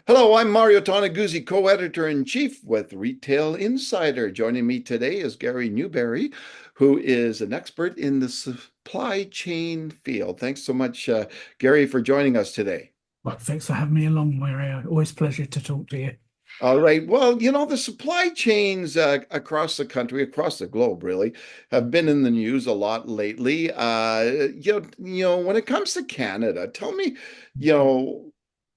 Hello, I'm Mario Toneguzzi, co-editor-in-chief with Retail Insider. Joining me today is Gary Newbury, who is an expert in the supply chain field. Thanks so much, Gary, for joining us today. Well, thanks for having me along, Mario. Always a pleasure to talk to you. All right. Well, the supply chains across the country, across the globe, really, have been in the news a lot lately. When it comes to Canada, tell me,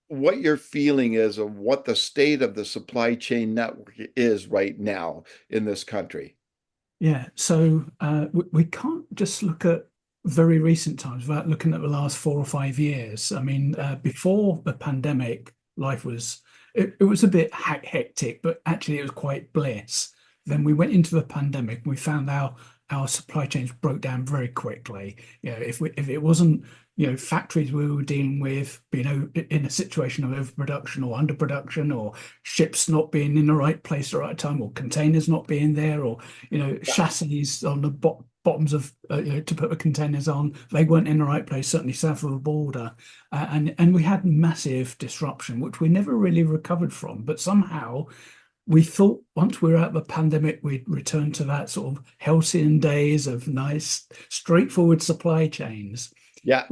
what your feeling is of what the state of the supply chain network is right now in this country. Yeah, so we can't just look at very recent times without looking at the last 4 or 5 years. I mean, before the pandemic, life was it was a bit hectic, but actually it was quite bliss. Then we went into the pandemic, and we found our supply chains broke down very quickly. If it wasn't factories we were dealing with, in a situation of overproduction or underproduction, or ships not being in the right place at the right time, or containers not being there, or chassis on the bottoms of to put the containers on, they weren't in the right place, certainly south of the border, and we had massive disruption, which we never really recovered from. But somehow we thought once we were out of the pandemic, we'd return to that sort of halcyon days of nice, straightforward supply chains. Yeah.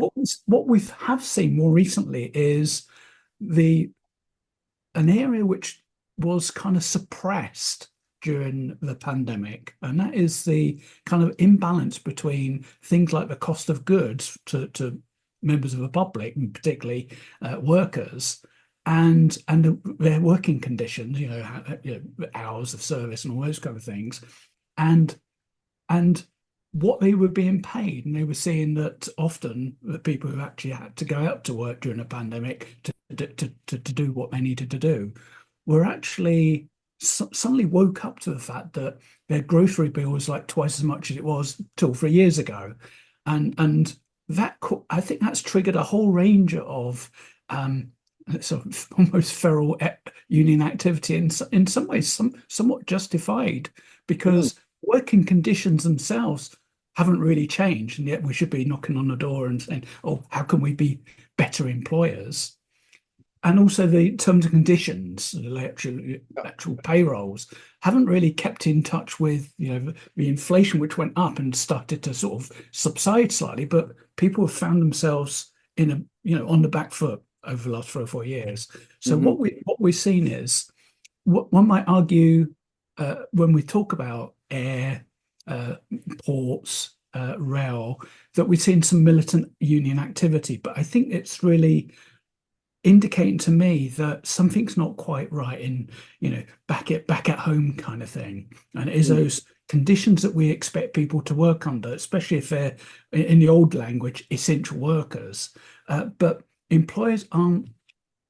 What we have seen more recently is the an area which was kind of suppressed during the pandemic, and that is the kind of imbalance between things like the cost of goods to members of the public, and particularly workers, and their working conditions, hours of service and all those kind of things, and and what they were being paid. And they were seeing that often the people who actually had to go out to work during a pandemic to do what they needed to do were actually suddenly woke up to the fact that their grocery bill was like twice as much as it was 2 or 3 years ago. And that I think that's triggered a whole range of sort of almost feral union activity, in some ways, somewhat justified, Mm. because working conditions themselves haven't really changed, and yet we should be knocking on the door and saying, "Oh, how can we be better employers?" And also the terms and conditions, the actual payrolls, haven't really kept in touch with the inflation, which went up and started to sort of subside slightly, but people have found themselves in a on the back foot over the last 3 or 4 years. So Hmm. what we've seen is, what one might argue, when we talk about air, uh, ports, rail, that we've seen some militant union activity, but I think it's really indicating to me that something's not quite right in, back at home kind of thing. And it is those conditions that we expect people to work under, especially if they're, in the old language, essential workers. But employers aren't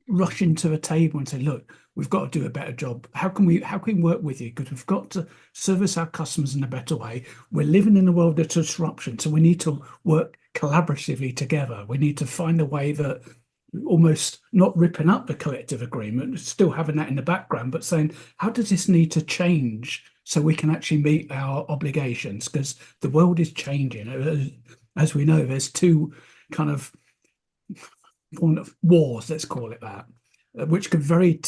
rushing to the table and say, "Look, we've got to do a better job. How can we work with you? Because we've got to service our customers in a better way. We're living in a world of disruption, so we need to work collaboratively together. We need to find a way that, almost not ripping up the collective agreement, still having that in the background, but saying, how does this need to change so we can actually meet our obligations? Because the world is changing. As we know, there's two kind of wars, let's call it that, which could very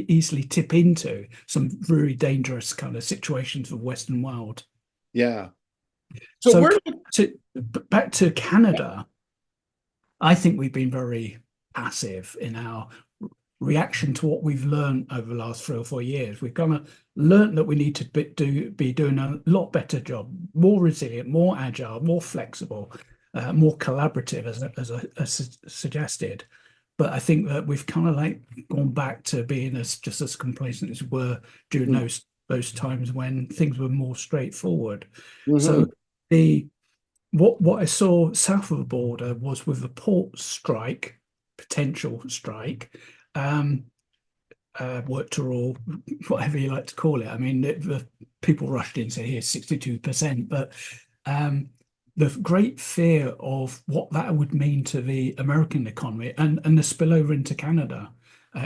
easily tip into some very dangerous kind of situations for the Western world. Yeah. So So where, back to Canada, I think we've been very passive in our reaction to what we've learned over the last 3 or 4 years. We've kind of learned that we need to be doing a lot better job, more resilient, more agile, more flexible, more collaborative, as suggested. But I think that we've kind of like gone back to being just as complacent as we were during those times when things were more straightforward. Mhm. So the what I saw south of the border was, with the port strike, potential strike, um, worked to all, whatever you like to call it. I mean, the people rushed in and said, "Here's 62%," but um, the great fear of what that would mean to the American economy, and the spillover into Canada,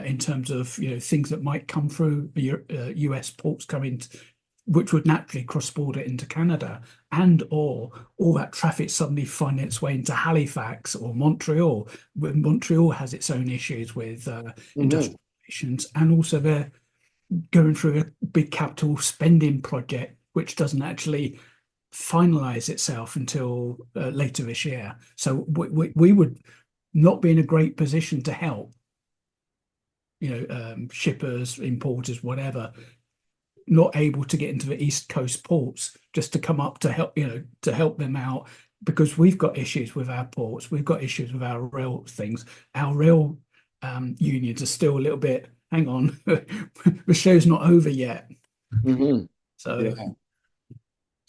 in terms of things that might come through the US ports coming which would naturally cross-border into Canada, and or all that traffic suddenly finding its way into Halifax or Montreal, when Montreal has its own issues with Hmm. industrial relations, and also they're going through a big capital spending project, which doesn't actually finalize itself until later this year. So we would not be in a great position to help, shippers, importers, whatever, not able to get into the East Coast ports just to come up to help, to help them out because we've got issues with our ports, we've got issues with our rail things. Our rail unions are still a little bit, hang on, the show's not over yet. Hmm. So Yeah.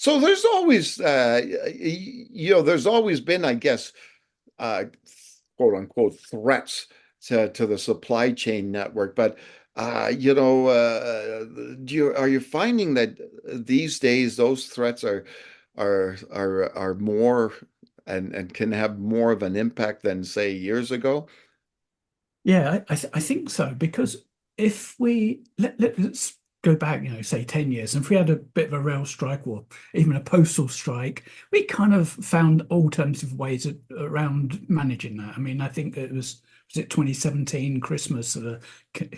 So there's always, there's always been, I guess, uh, quote unquote threats to the supply chain network. But are you finding that these days those threats are more and can have more of an impact than say years ago? yeah, I think so because if we let's go back, say 10 years, and if we had a bit of a rail strike or even a postal strike, we kind of found alternative ways around managing that. I mean, I think was it 2017 Christmas,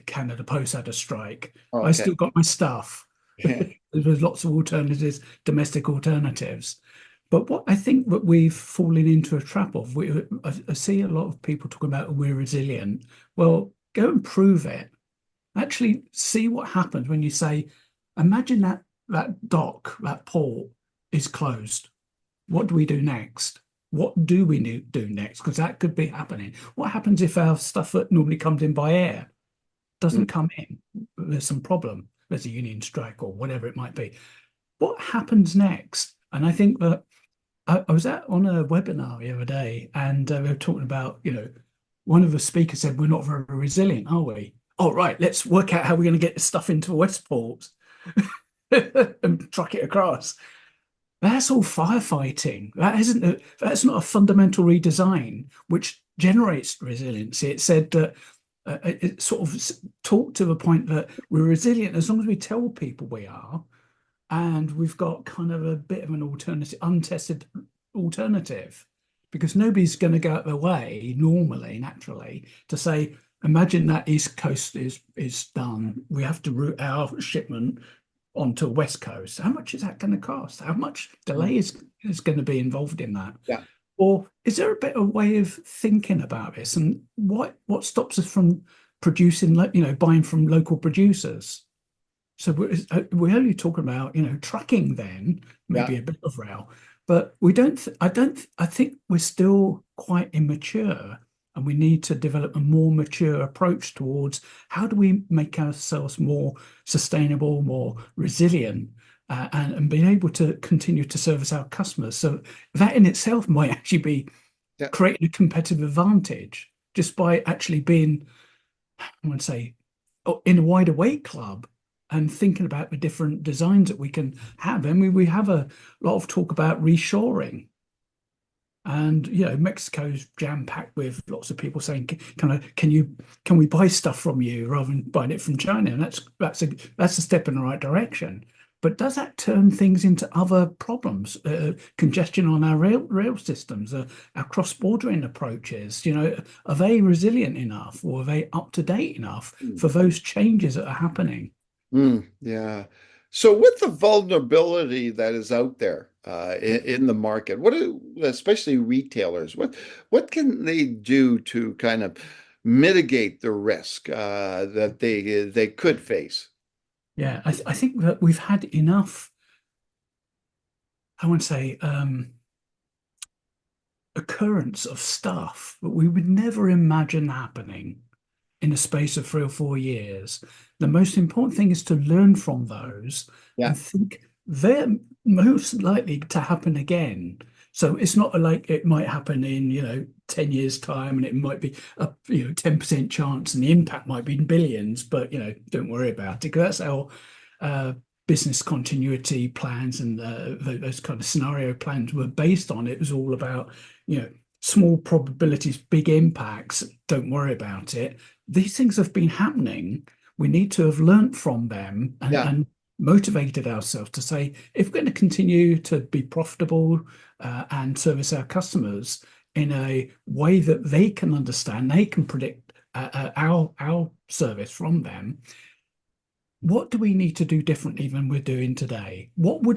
Canada Post had a strike. Oh, I okay. still got my stuff. There was lots of alternatives, domestic alternatives. But what I think that we've fallen into a trap of, I see a lot of people talking about we're resilient. Well, go and prove it. Actually, see what happens when you say, imagine that dock, that port is closed. What do we do next? What do we do next? Because that could be happening. What happens if our stuff that normally comes in by air Mm. doesn't come in? There's some problem. There's a union strike or whatever it might be. What happens next? And I think that I was on a webinar the other day, and they were talking about, one of the speakers said, "We're not very resilient, are we? Oh, right, let's work out how we're going to get the stuff into Westport and truck it across." That's all firefighting. That's not a fundamental redesign which generates resiliency. It said that it sort of talked to the point that we're resilient as long as we tell people we are, and we've got kind of a bit of an alternative, untested alternative, because nobody's going to go out their way normally, naturally, to say, imagine that East Coast is done. We have to route our shipment onto West Coast. How much is that going to cost? How much delay is going to be involved in that? Yeah. Or is there a better way of thinking about this? And what stops us from producing, buying from local producers? So we're only talking about, trucking then, Yeah. maybe a bit of rail, but we don't, I think we're still quite immature and we need to develop a more mature approach towards how do we make ourselves more sustainable, more resilient, and being able to continue to service our customers. So that in itself might actually be Yeah. creating a competitive advantage just by actually being, I would say, in a wider weight club and thinking about the different designs that we can have. I mean, we have a lot of talk about reshoring. And Mexico's jam-packed with lots of people saying, can we buy stuff from you rather than buying it from China? And that's a step in the right direction. But does that turn things into other problems? Congestion on our rail systems, our cross-bordering approaches, are they resilient enough or are they up to date enough Mm. for those changes that are happening? Yeah. So with the vulnerability that is out there in the market, especially retailers, what can they do to kind of mitigate the risk that they could face? Yeah, I think that we've had enough, I would say, occurrence of stuff that we would never imagine happening in a space of 3 or 4 years. The most important thing is to learn from those Yeah. and think they're most likely to happen again. So it's not like it might happen in, 10 years' time and it might be a 10% chance and the impact might be in billions, but don't worry about it because that's how uh, business continuity plans and those kind of scenario plans were based on. It was all about, small probabilities, big impacts. Don't worry about it. These things have been happening. We need to have learnt from them Yeah. and motivated ourselves to say, if we're going to continue to be profitable and service our customers in a way that they can understand, they can predict our service from them, what do we need to do differently than we're doing today? What would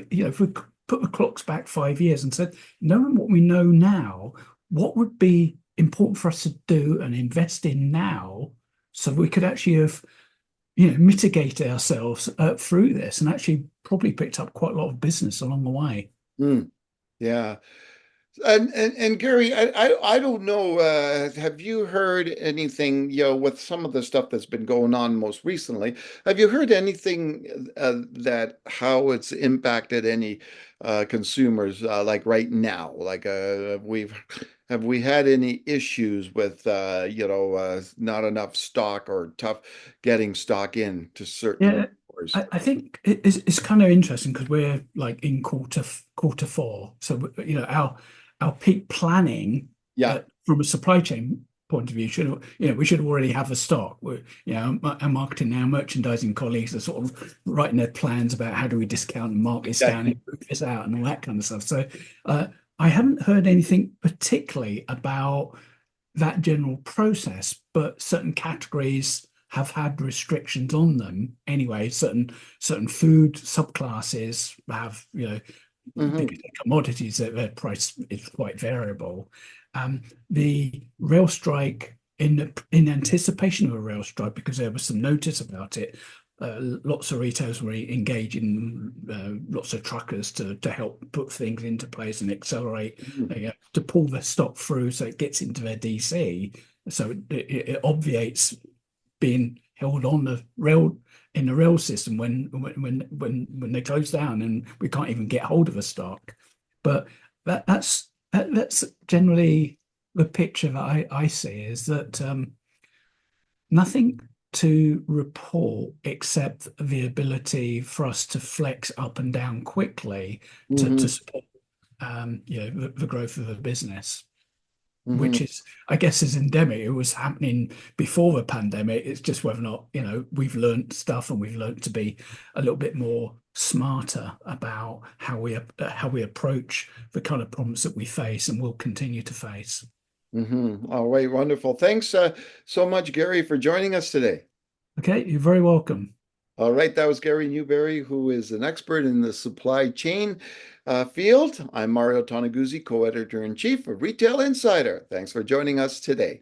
be, if we put the clocks back 5 years and said, knowing what we know now, what would be important for us to do and invest in now so we could actually have, mitigated ourselves through this and actually probably picked up quite a lot of business along the way. Hmm. Yeah. And Gary, I don't know. Have you heard anything, with some of the stuff that's been going on most recently? Have you heard anything that how it's impacted any consumers like right now? Like have we had any issues with not enough stock or tough getting stock in to certain Yeah, stores? I think it's kind of interesting because we're like in quarter four, so our peak planning Yeah. from a supply chain point of view we should already have a stock. Our marketing, our merchandising colleagues are sort of writing their plans about how do we discount and mark this Yeah. down and move this out and all that kind of stuff. So I haven't heard anything particularly about that general process, but certain categories have had restrictions on them anyway. Certain food subclasses have, because Hmm. they're commodities, their price is quite variable. The rail strike, in anticipation of a rail strike, because there was some notice about it, lots of retailers were engaging lots of truckers to help put things into place and accelerate, to pull the stock through so it gets into their DC. So it obviates being held on the rail in the rail system when they close down and we can't even get hold of a stock. But that's generally the picture that I see, is that nothing to report except the ability for us to flex up and down quickly to Hmm. support the growth of the business, Hmm. which is, I guess, is endemic. It was happening before the pandemic. It's just whether or not, we've learned stuff and we've learned to be a little bit more smarter about how we approach the kind of problems that we face and will continue to face. All right, wonderful. Thanks so much, Gary, for joining us today. Okay, you're very welcome. All right, that was Gary Newbury, who is an expert in the supply chain field. I'm Mario Toneguzzi, co-editor in chief of Retail Insider. Thanks for joining us today.